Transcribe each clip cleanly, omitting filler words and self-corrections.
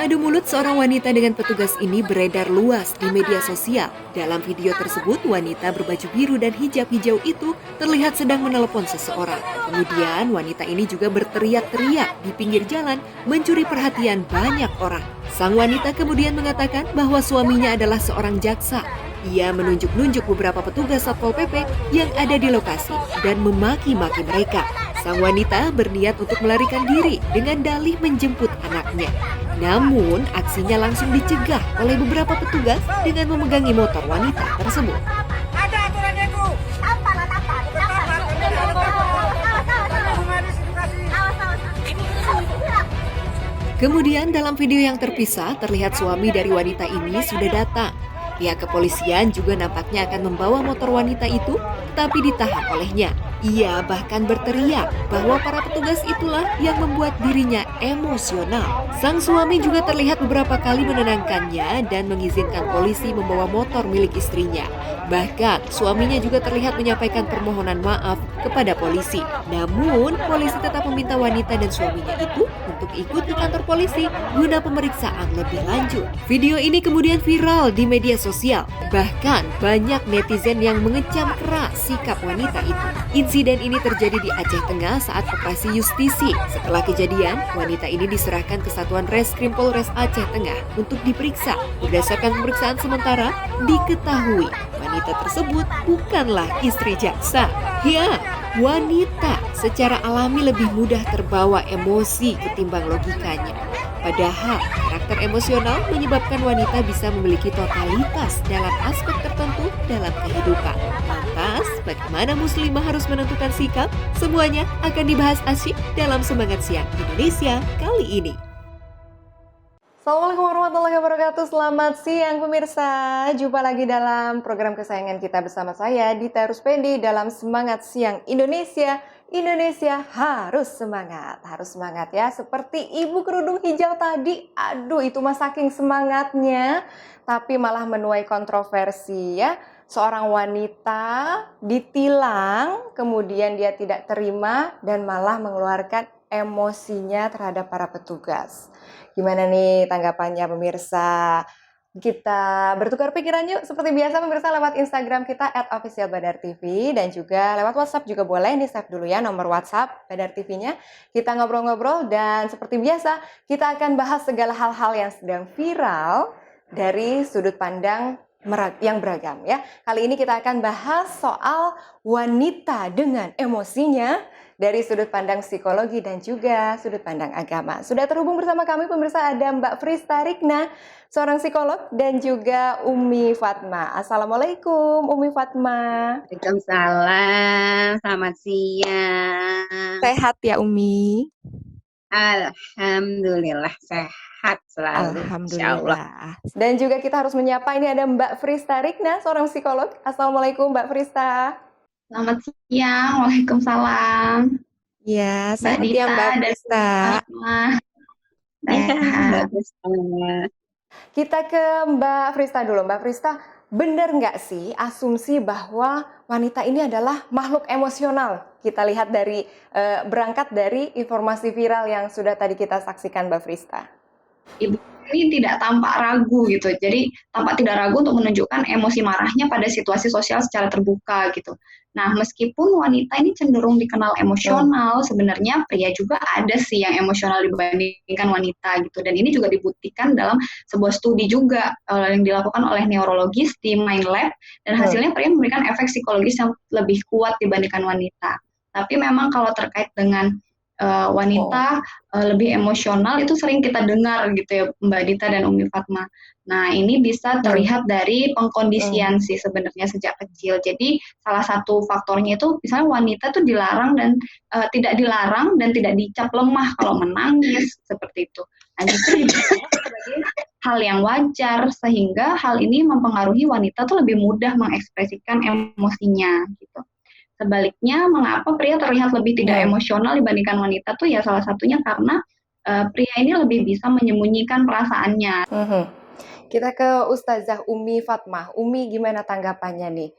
adu mulut seorang wanita dengan petugas ini beredar luas di media sosial. Dalam video tersebut, wanita berbaju biru dan hijab hijau itu terlihat sedang menelepon seseorang. Kemudian, wanita ini juga berteriak-teriak di pinggir jalan mencuri perhatian banyak orang. Sang wanita kemudian mengatakan bahwa suaminya adalah seorang jaksa. Ia menunjuk-nunjuk beberapa petugas Satpol PP yang ada di lokasi dan memaki-maki mereka. Sang wanita berniat untuk melarikan diri dengan dalih menjemput anaknya. Namun, aksinya langsung dicegah oleh beberapa petugas dengan memegangi motor wanita tersebut. Ada aturannya, Bu. Kemudian dalam video yang terpisah, terlihat suami dari wanita ini sudah datang. Pihak kepolisian juga nampaknya akan membawa motor wanita itu, tetapi ditahan olehnya. Ia bahkan berteriak bahwa para petugas itulah yang membuat dirinya emosional. Sang suami juga terlihat beberapa kali menenangkannya dan mengizinkan polisi membawa motor milik istrinya. Bahkan, suaminya juga terlihat menyampaikan permohonan maaf kepada polisi. Namun, polisi tetap meminta wanita dan suaminya itu untuk ikut ke kantor polisi guna pemeriksaan lebih lanjut. Video ini kemudian viral di media sosial. Bahkan, banyak netizen yang mengecam keras sikap wanita itu. Insiden ini terjadi di Aceh Tengah saat operasi justisi. Setelah kejadian, wanita ini diserahkan ke Satuan Reskrim Polres Aceh Tengah untuk diperiksa. Berdasarkan pemeriksaan sementara, diketahui wanita tersebut bukanlah istri jaksa. Ya, wanita secara alami lebih mudah terbawa emosi ketimbang logikanya. Padahal, karakter emosional menyebabkan wanita bisa memiliki totalitas dalam aspek tertentu dalam kehidupan. Lantas, bagaimana muslimah harus menentukan sikap? Semuanya akan dibahas asyik dalam Semangat Siang Indonesia kali ini. Assalamualaikum warahmatullahi wabarakatuh. Selamat siang pemirsa. Jumpa lagi dalam program kesayangan kita bersama saya Dita Ruspendi dalam Semangat Siang Indonesia. Indonesia harus semangat ya. Seperti ibu kerudung hijau tadi, aduh itu mah saking semangatnya, tapi malah menuai kontroversi ya. Seorang wanita ditilang, kemudian dia tidak terima dan malah mengeluarkan emosinya terhadap para petugas. Gimana nih tanggapannya pemirsa? Kita bertukar pikiran yuk seperti biasa pemirsa lewat Instagram kita @officialbadartv dan juga lewat WhatsApp juga boleh, di-save dulu ya nomor WhatsApp Badar TV-nya. Kita ngobrol-ngobrol dan seperti biasa kita akan bahas segala hal-hal yang sedang viral dari sudut pandang yang beragam ya. Kali ini kita akan bahas soal wanita dengan emosinya dari sudut pandang psikologi dan juga sudut pandang agama. Sudah terhubung bersama kami pemirsa ada Mbak Frista Rikna, seorang psikolog dan juga Umi Fatma. Assalamualaikum Umi Fatma. Waalaikumsalam, selamat siang. Sehat ya Umi? Alhamdulillah sehat selalu. Alhamdulillah. Dan juga kita harus menyapa ini ada Mbak Frista Rikna, seorang psikolog. Assalamualaikum Mbak Frista. Selamat siang, waalaikumsalam. Ya, sehat ya Mbak Frista. Kita ke Mbak Frista dulu. Mbak Frista, benar nggak sih asumsi bahwa wanita ini adalah makhluk emosional? Kita lihat dari berangkat dari informasi viral yang sudah tadi kita saksikan Mbak Frista. Ibu ini tidak tampak ragu gitu, jadi tampak tidak ragu untuk menunjukkan emosi marahnya pada situasi sosial secara terbuka gitu. Nah, meskipun wanita ini cenderung dikenal emosional, sebenarnya pria juga ada sih yang emosional dibandingkan wanita gitu. Dan ini juga dibuktikan dalam sebuah studi juga yang dilakukan oleh neurologis di Mind Lab, dan hasilnya pria memberikan efek psikologis yang lebih kuat dibandingkan wanita. Tapi memang kalau terkait dengan wanita lebih emosional itu sering kita dengar gitu ya Mbak Dita dan Umi Fatma. Nah ini bisa terlihat dari pengkondisian sih sebenarnya sejak kecil. Jadi salah satu faktornya itu misalnya wanita tuh dilarang dan tidak dilarang dan tidak dicap lemah kalau menangis seperti itu. Nah justru dibilang sebagai hal yang wajar sehingga hal ini mempengaruhi wanita tuh lebih mudah mengekspresikan emosinya gitu. Sebaliknya, mengapa pria terlihat lebih tidak emosional dibandingkan wanita tuh ya salah satunya karena pria ini lebih bisa menyembunyikan perasaannya. Kita ke Ustazah Umi Fatma. Umi gimana tanggapannya nih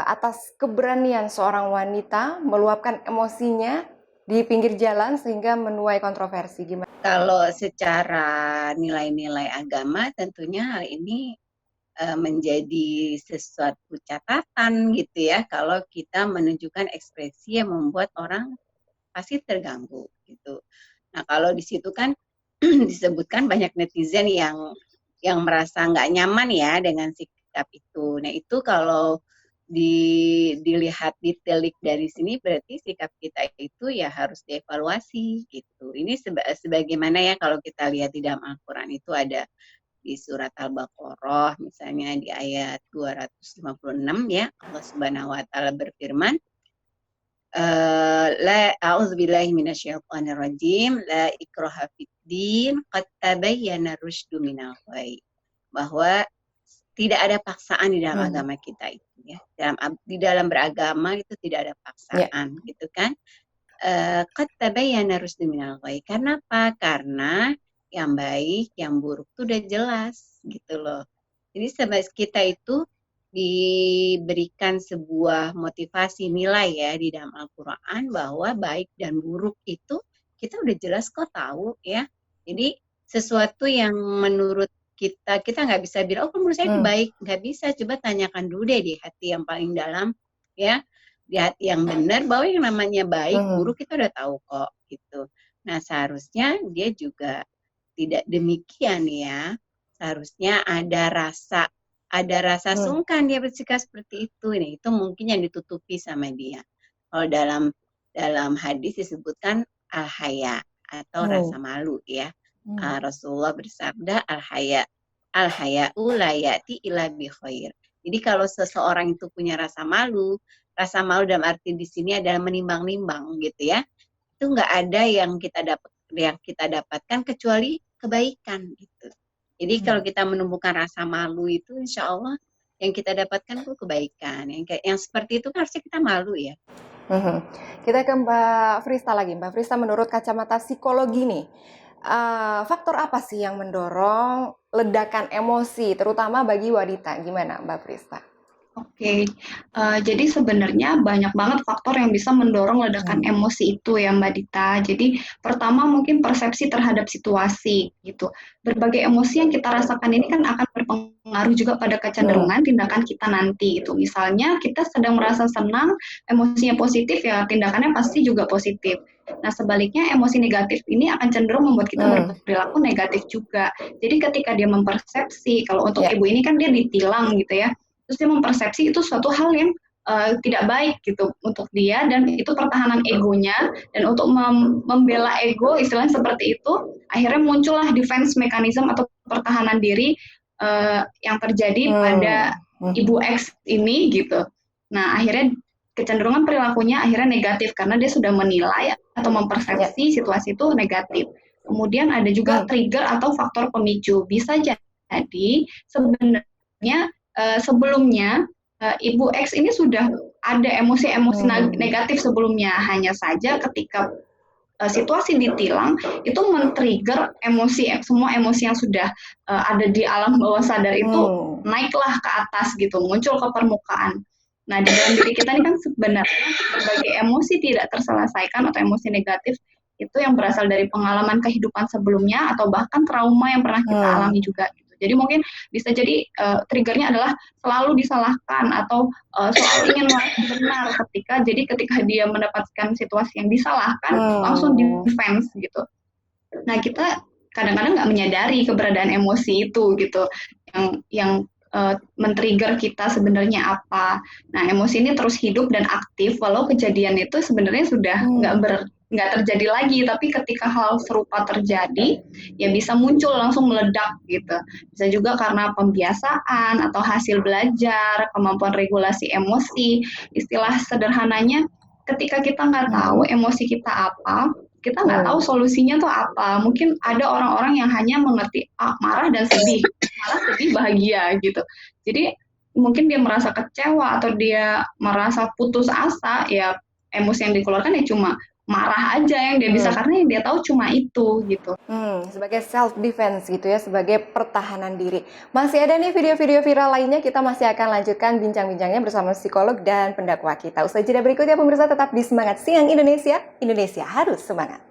atas keberanian seorang wanita meluapkan emosinya di pinggir jalan sehingga menuai kontroversi? Gimana? Kalau secara nilai-nilai agama tentunya hal ini menjadi sesuatu catatan gitu ya kalau kita menunjukkan ekspresi yang membuat orang pasti terganggu gitu. Nah kalau di situ kan disebutkan banyak netizen yang merasa nggak nyaman ya dengan sikap itu. Nah itu kalau dilihat ditelik dari sini berarti sikap kita itu ya harus dievaluasi gitu. Ini sebagaimana ya kalau kita lihat di dalam Al-Quran itu ada di surat Al-Baqarah misalnya di ayat 256 ya Allah Subhanahu wa taala berfirman la a'udzubillahi minasyaitonir rajim la ikraha fiddin qad tabayyana rusydu minal ghayy bahwa tidak ada paksaan di dalam agama kita itu ya di dalam beragama itu tidak ada paksaan gitu kan qad tabayyana rusydu minal ghayy karena apa karena yang baik, yang buruk itu udah jelas gitu loh. Jadi kita itu diberikan sebuah motivasi nilai ya di dalam Al-Quran bahwa baik dan buruk itu kita udah jelas kok tahu ya. Jadi sesuatu yang menurut kita nggak bisa bilang, oh menurut saya itu baik, nggak bisa. Coba tanyakan dulu deh di hati yang paling dalam ya, di hati yang benar bahwa yang namanya baik, buruk kita udah tahu kok gitu. Nah seharusnya dia juga tidak demikian ya. Seharusnya ada rasa sungkan dia bersikap seperti itu. Nah, itu mungkin yang ditutupi sama dia. Kalau dalam hadis disebutkan al-haya atau rasa malu ya. Rasulullah bersabda al-haya'u la ya'ti illa bi khair. Jadi kalau seseorang itu punya rasa malu dalam arti di sini adalah menimbang-nimbang gitu ya. Itu enggak ada yang kita dapatkan kecuali kebaikan gitu. Jadi kalau kita menumbuhkan rasa malu itu insya Allah yang kita dapatkan itu kebaikan. Yang seperti itu kan harusnya kita malu ya. Kita ke Mbak Frista lagi. Mbak Frista, menurut kacamata psikologi nih, faktor apa sih yang mendorong ledakan emosi, terutama bagi wanita? Gimana Mbak Frista? Oke, jadi sebenarnya banyak banget faktor yang bisa mendorong ledakan emosi itu ya Mbak Dita. Jadi pertama mungkin persepsi terhadap situasi gitu. Berbagai emosi yang kita rasakan ini kan akan berpengaruh juga pada kecenderungan tindakan kita nanti gitu. Misalnya kita sedang merasa senang, emosinya positif ya tindakannya pasti juga positif. Nah sebaliknya emosi negatif ini akan cenderung membuat kita berperilaku negatif juga. Jadi ketika dia mempersepsi, kalau untuk ibu ini kan dia ditilang gitu ya. Terus dia mempersepsi itu suatu hal yang tidak baik gitu untuk dia dan itu pertahanan egonya dan untuk membela ego istilahnya seperti itu akhirnya muncullah defense mechanism atau pertahanan diri yang terjadi pada ibu X ini gitu. Nah akhirnya kecenderungan perilakunya akhirnya negatif karena dia sudah menilai atau mempersepsi situasi itu negatif. Kemudian ada juga trigger atau faktor pemicu. Bisa jadi sebenarnya sebelumnya Ibu X ini sudah ada emosi-emosi negatif sebelumnya, hanya saja ketika situasi ditilang itu men-trigger semua emosi yang sudah ada di alam bawah sadar itu naiklah ke atas gitu, muncul ke permukaan. Nah di dalam diri kita ini kan sebenarnya berbagai emosi tidak terselesaikan atau emosi negatif itu yang berasal dari pengalaman kehidupan sebelumnya atau bahkan trauma yang pernah kita alami juga. Jadi mungkin bisa jadi triggernya adalah selalu disalahkan atau selalu ingin benar ketika dia mendapatkan situasi yang disalahkan langsung defense gitu. Nah kita kadang-kadang nggak menyadari keberadaan emosi itu gitu yang men-trigger kita sebenarnya apa. Nah emosi ini terus hidup dan aktif walau kejadian itu sebenarnya sudah nggak terjadi lagi, tapi ketika hal serupa terjadi, ya bisa muncul langsung meledak gitu. Bisa juga karena pembiasaan atau hasil belajar, kemampuan regulasi emosi. Istilah sederhananya, ketika kita nggak tahu emosi kita apa, kita nggak tahu solusinya tuh apa. Mungkin ada orang-orang yang hanya mengerti marah dan sedih, bahagia gitu. Jadi mungkin dia merasa kecewa atau dia merasa putus asa, ya emosi yang dikeluarkan ya cuma marah aja yang dia bisa karena yang dia tahu cuma itu gitu. Sebagai self defense gitu ya, sebagai pertahanan diri. Masih ada nih video-video viral lainnya, kita masih akan lanjutkan bincang-bincangnya bersama psikolog dan pendakwa kita. Usai jeda berikutnya pemirsa, tetap di Semangat Siang Indonesia, Indonesia harus semangat.